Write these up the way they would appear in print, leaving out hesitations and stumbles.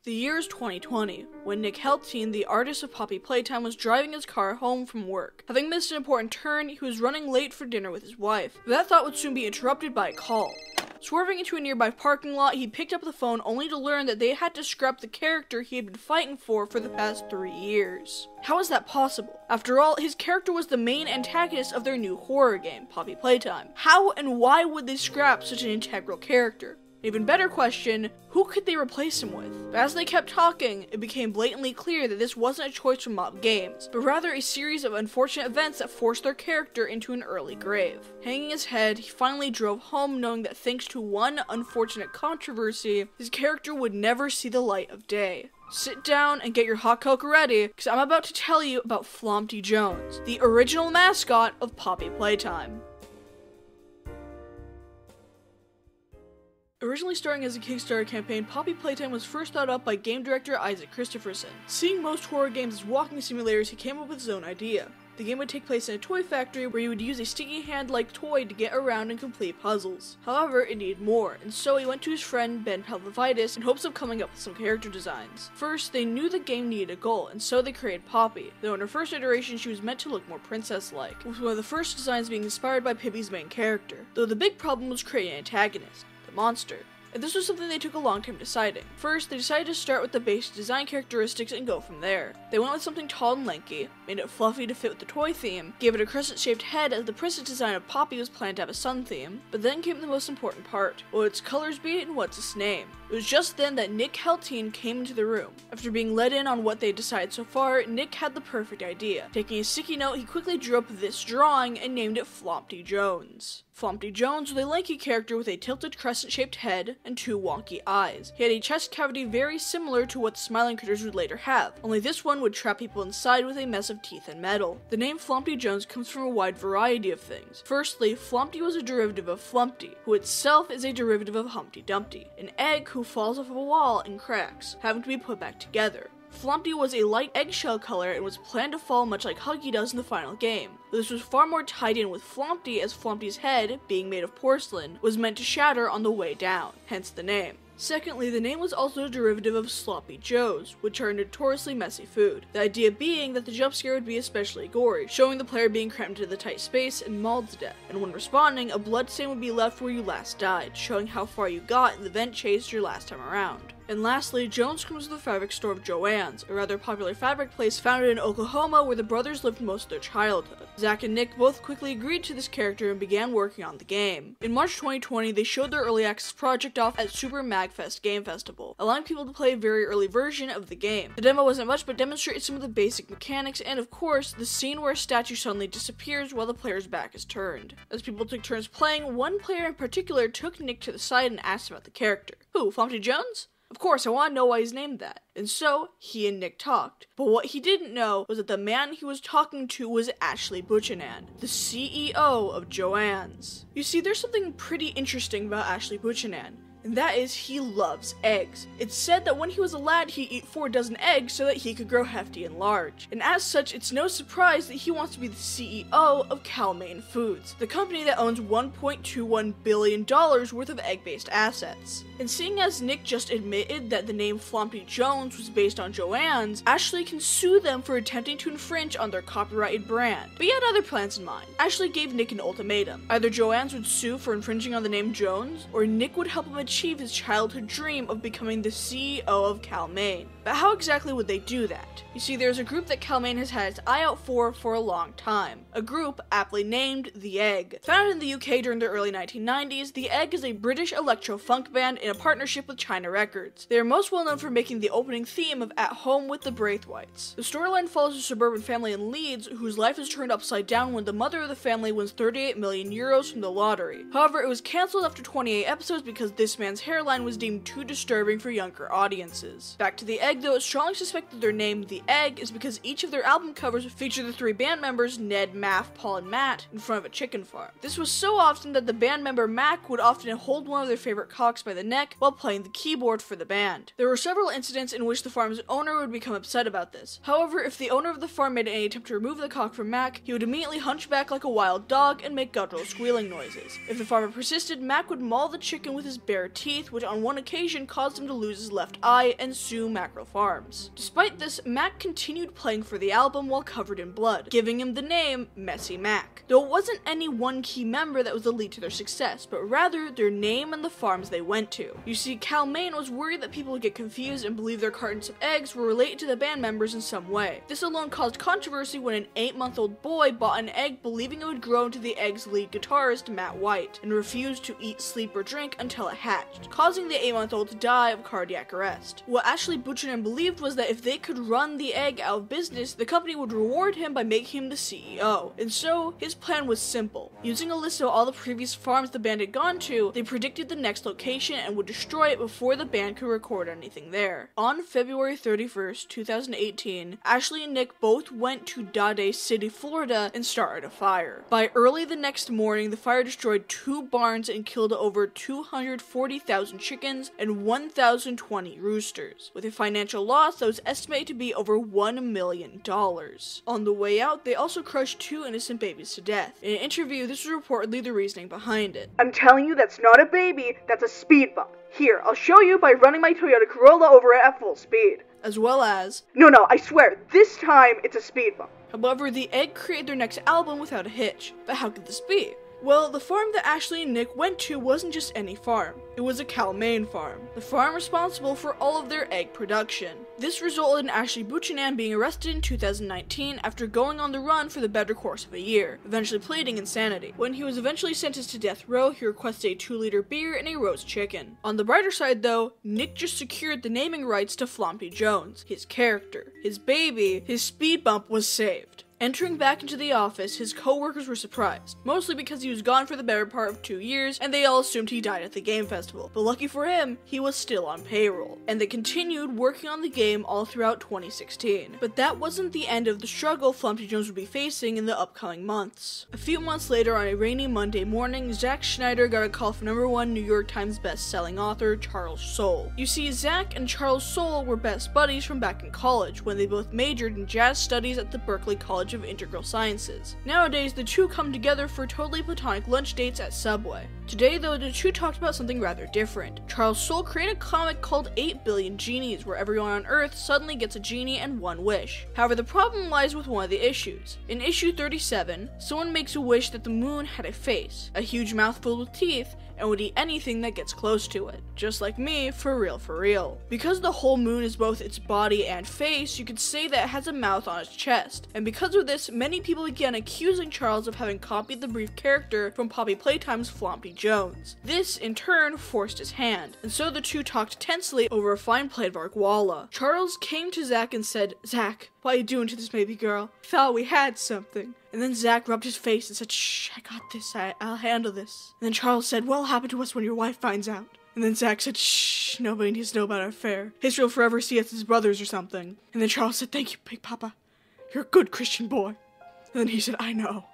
The year is 2020, when Nick Helteen, the artist of Poppy Playtime, was driving his car home from work. Having missed an important turn, he was running late for dinner with his wife, but that thought would soon be interrupted by a call. Swerving into a nearby parking lot, he picked up the phone only to learn that they had to scrap the character he had been fighting for the past 3 years. How is that possible? After all, his character was the main antagonist of their new horror game, Poppy Playtime. How and why would they scrap such an integral character? An even better question, who could they replace him with? But as they kept talking, it became blatantly clear that this wasn't a choice from Mob Games, but rather a series of unfortunate events that forced their character into an early grave. Hanging his head, he finally drove home knowing that thanks to one unfortunate controversy, his character would never see the light of day. Sit down and get your hot cocoa ready, because I'm about to tell you about Flompty Joans, the original mascot of Poppy Playtime. Originally starting as a Kickstarter campaign, Poppy Playtime was first thought up by game director Isaac Christopherson. Seeing most horror games as walking simulators, he came up with his own idea. The game would take place in a toy factory where you would use a sticky hand-like toy to get around and complete puzzles. However, it needed more, and so he went to his friend Ben Pavlovitis in hopes of coming up with some character designs. First, they knew the game needed a goal, and so they created Poppy, though in her first iteration she was meant to look more princess-like, with one of the first designs being inspired by Pippi's main character, though the big problem was creating an antagonist. Monster. And this was something they took a long time deciding. First, they decided to start with the basic design characteristics and go from there. They went with something tall and lanky, made it fluffy to fit with the toy theme, gave it a crescent-shaped head as the princess design of Poppy was planned to have a sun theme, but then came the most important part. What would its colors be and what's its name? It was just then that Nick Helteen came into the room. After being let in on what they decided so far, Nick had the perfect idea. Taking a sticky note, he quickly drew up this drawing and named it Flompty Joans. Flompty Joans was a lanky character with a tilted crescent-shaped head and 2 wonky eyes. He had a chest cavity very similar to what the smiling critters would later have, only this one would trap people inside with a mess of teeth and metal. The name Flompty Joans comes from a wide variety of things. Firstly, Flompty was a derivative of Flumpty, who itself is a derivative of Humpty Dumpty, an egg who falls off of a wall and cracks, having to be put back together. Flompty was a light eggshell color and was planned to fall much like Huggy does in the final game, but this was far more tied in with Flompty as Flompty's head, being made of porcelain, was meant to shatter on the way down, hence the name. Secondly, the name was also a derivative of Sloppy Joes, which are notoriously messy food. The idea being that the jump scare would be especially gory, showing the player being crammed into the tight space and mauled to death, and when responding, a blood stain would be left where you last died, showing how far you got in the vent chase your last time around. And lastly, Joans comes from the fabric store of Joans, a rather popular fabric place founded in Oklahoma where the brothers lived most of their childhood. Zach and Nick both quickly agreed to this character and began working on the game. In March 2020, they showed their early access project off at Super MAGfest Game Festival, allowing people to play a very early version of the game. The demo wasn't much but demonstrated some of the basic mechanics and, of course, the scene where a statue suddenly disappears while the player's back is turned. As people took turns playing, one player in particular took Nick to the side and asked about the character. Who, Flompty Joans? Of course, I want to know why he's named that. And so, he and Nick talked. But what he didn't know was that the man he was talking to was Ashley Buchanan, the CEO of Joans. You see, there's something pretty interesting about Ashley Buchanan, and that is he loves eggs. It's said that when he was a lad, he'd eat 4 dozen eggs so that he could grow hefty and large. And as such, it's no surprise that he wants to be the CEO of Cal-Maine Foods, the company that owns $1.21 billion worth of egg-based assets. And seeing as Nick just admitted that the name Flompty Joans was based on Joans, Ashley can sue them for attempting to infringe on their copyrighted brand. But he had other plans in mind. Ashley gave Nick an ultimatum. Either Joans would sue for infringing on the name Joans, or Nick would help him achieve his childhood dream of becoming the CEO of Cal-Maine. But how exactly would they do that? You see, there's a group that Cal-Maine has had its eye out for a long time. A group aptly named The Egg. Founded in the UK during the early 1990s, The Egg is a British electro-funk band in a partnership with China Records. They are most well known for making the opening theme of At Home with the Braithwaites. The storyline follows a suburban family in Leeds whose life is turned upside down when the mother of the family wins 38 million euros from the lottery. However, it was cancelled after 28 episodes because this man's hairline was deemed too disturbing for younger audiences. Back to The Egg though, it's strongly suspected their name, The Egg, is because each of their album covers feature the 3 band members, Ned, Math, Paul, and Matt, in front of a chicken farm. This was so often that the band member Mac would often hold one of their favorite cocks by the neck while playing the keyboard for the band. There were several incidents in which the farm's owner would become upset about this. However, if the owner of the farm made any attempt to remove the cock from Mac, he would immediately hunch back like a wild dog and make guttural squealing noises. If the farmer persisted, Mac would maul the chicken with his bare severed teeth, which on one occasion caused him to lose his left eye and sue Macro Farms. Despite this, Mac continued playing for the album while covered in blood, giving him the name Messy Mac. Though it wasn't any one key member that was the lead to their success, but rather their name and the farms they went to. You see, Cal Main was worried that people would get confused and believe their cartons of eggs were related to the band members in some way. This alone caused controversy when an 8-month-old boy bought an egg believing it would grow into the egg's lead guitarist, Matt White, and refused to eat, sleep, or drink until it hatched, causing the 8-month-old to die of cardiac arrest. What actually Buchanan believed was that if they could run the egg out of business, the company would reward him by making him the CEO. And so, his plan was simple. Using a list of all the previous farms the band had gone to, they predicted the next location and would destroy it before the band could record anything there. On February 31st, 2018, Ashley and Nick both went to Dade City, Florida, and started a fire. By early the next morning, the fire destroyed 2 barns and killed over 240,000 chickens and 1,020 roosters, with a financial loss that was estimated to be over $1 million. On the way out, they also crushed 2 innocent babies to death. In an interview, this was reportedly the reasoning behind it. "I'm telling you, that's not a baby, that's a speed bump. Here, I'll show you by running my Toyota Corolla over it at full speed." As well as, No, I swear, this time it's a speed bump. However, the egg created their next album without a hitch. But how could this be? Well, the farm that Ashley and Nick went to wasn't just any farm. It was a Cal Main farm, the farm responsible for all of their egg production. This resulted in Ashley Buchanan being arrested in 2019 after going on the run for the better course of a year, eventually pleading insanity. When he was eventually sentenced to death row, he requested a 2-liter beer and a roast chicken. On the brighter side though, Nick just secured the naming rights to Flompty Joans, his character. His baby, his speed bump, was saved. Entering back into the office, his co-workers were surprised, mostly because he was gone for the better part of 2 years, and they all assumed he died at the game festival. But lucky for him, he was still on payroll, and they continued working on the game all throughout 2016. But that wasn't the end of the struggle Flompty Jones would be facing in the upcoming months. A few months later, on a rainy Monday morning, Zack Schneider got a call from #1 New York Times best-selling author Charles Soule. You see, Zack and Charles Soule were best buddies from back in college, when they both majored in jazz studies at the Berklee College of Integral Sciences. Nowadays, the two come together for totally platonic lunch dates at Subway. Today, though, the two talked about something rather different. Charles Soule created a comic called 8 Billion Genies, where everyone on Earth suddenly gets a genie and one wish. However, the problem lies with one of the issues. In issue 37, someone makes a wish that the moon had a face, a huge mouth filled with teeth, and would eat anything that gets close to it. Just like me, for real. Because the whole moon is both its body and face, you could say that it has a mouth on its chest. And because of this, many people began accusing Charles of having copied the brief character from Poppy Playtime's Flompty Jones. This, in turn, forced his hand, and so the two talked tensely over a fine plate of Argwalla. Charles came to Zack and said, "Zack, what are you doing to this baby girl? I thought we had something." And then Zack rubbed his face and said, "Shh, I got this, I'll handle this." And then Charles said, "What'll happen to us when your wife finds out?" And then Zack said, "Shh, nobody needs to know about our affair. History will forever see us as brothers or something." And then Charles said, "Thank you, Big Papa. You're a good Christian boy." And then he said, I know.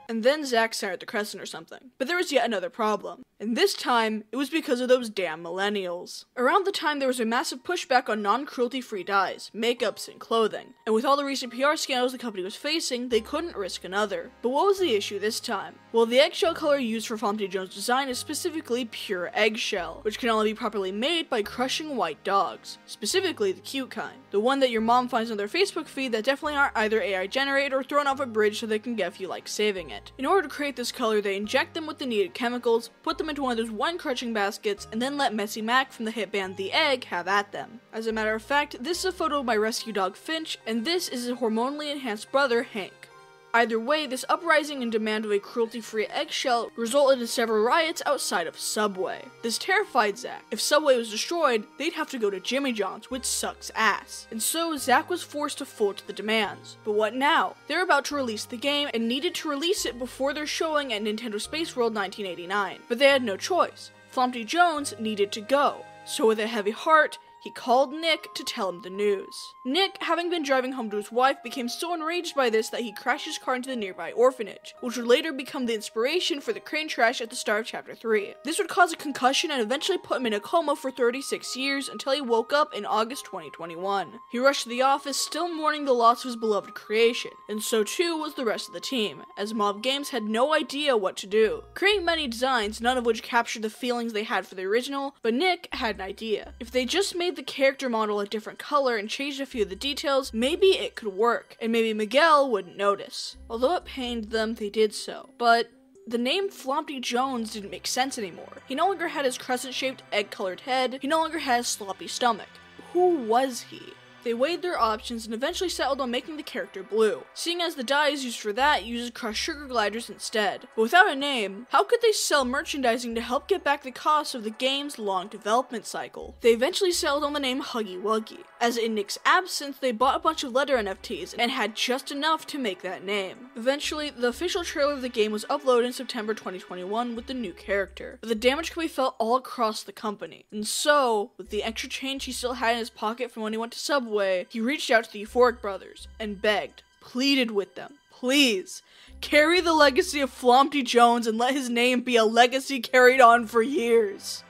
And then Zack started the crescent or something. But there was yet another problem. And this time, it was because of those damn millennials. Around the time, there was a massive pushback on non-cruelty-free dyes, makeups, and clothing. And with all the recent PR scandals the company was facing, they couldn't risk another. But what was the issue this time? Well, the eggshell color used for Flompty Jones' design is specifically pure eggshell, which can only be properly made by crushing white dogs. Specifically, the cute kind. The one that your mom finds on their Facebook feed that definitely aren't either AI generated or thrown off a bridge so they can get if you like saving it. In order to create this color, they inject them with the needed chemicals, put them into one of those wine crushing baskets, and then let Messy Mac from the hit band The Egg have at them. As a matter of fact, this is a photo of my rescue dog Finch, and this is his hormonally enhanced brother Hank. Either way, this uprising and demand of a cruelty-free eggshell resulted in several riots outside of Subway. This terrified Zack. If Subway was destroyed, they'd have to go to Jimmy John's, which sucks ass. And so, Zack was forced to fold to the demands. But what now? They're about to release the game, and needed to release it before their showing at Nintendo Space World 1989. But they had no choice. Flompty Jones needed to go. So with a heavy heart, He called Nick to tell him the news. Nick, having been driving home to his wife, became so enraged by this that he crashed his car into the nearby orphanage, which would later become the inspiration for the crane crash at the start of Chapter 3. This would cause a concussion and eventually put him in a coma for 36 years until he woke up in August 2021. He rushed to the office, still mourning the loss of his beloved creation, and so too was the rest of the team, as Mob Games had no idea what to do. Creating many designs, none of which captured the feelings they had for the original, but Nick had an idea. If they just made the character model a different color and changed a few of the details, maybe it could work, and maybe Miguel wouldn't notice. Although it pained them, they did so. But the name Flompty Joans didn't make sense anymore. He no longer had his crescent-shaped, egg-colored head. He no longer had his sloppy stomach. Who was he? They weighed their options and eventually settled on making the character blue, seeing as the dyes used for that uses crushed sugar gliders instead. But without a name, how could they sell merchandising to help get back the cost of the game's long development cycle? They eventually settled on the name Huggy Wuggy, as in Nick's absence they bought a bunch of letter NFTs and had just enough to make that name. Eventually, the official trailer of the game was uploaded in September 2021 with the new character, but the damage could be felt all across the company. And so, with the extra change he still had in his pocket from when he went to Subway, he reached out to the Euphoric brothers and begged, pleaded with them, please, carry the legacy of Flompty Joans and let his name be a legacy carried on for years.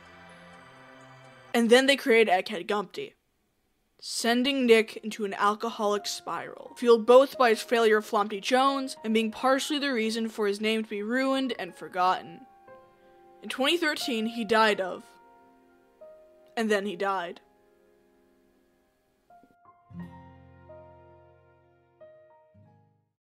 And then they created Egghead Gumpty, sending Nick into an alcoholic spiral, fueled both by his failure of Flompty Joans and being partially the reason for his name to be ruined and forgotten. In 2013, he died of, and then he died.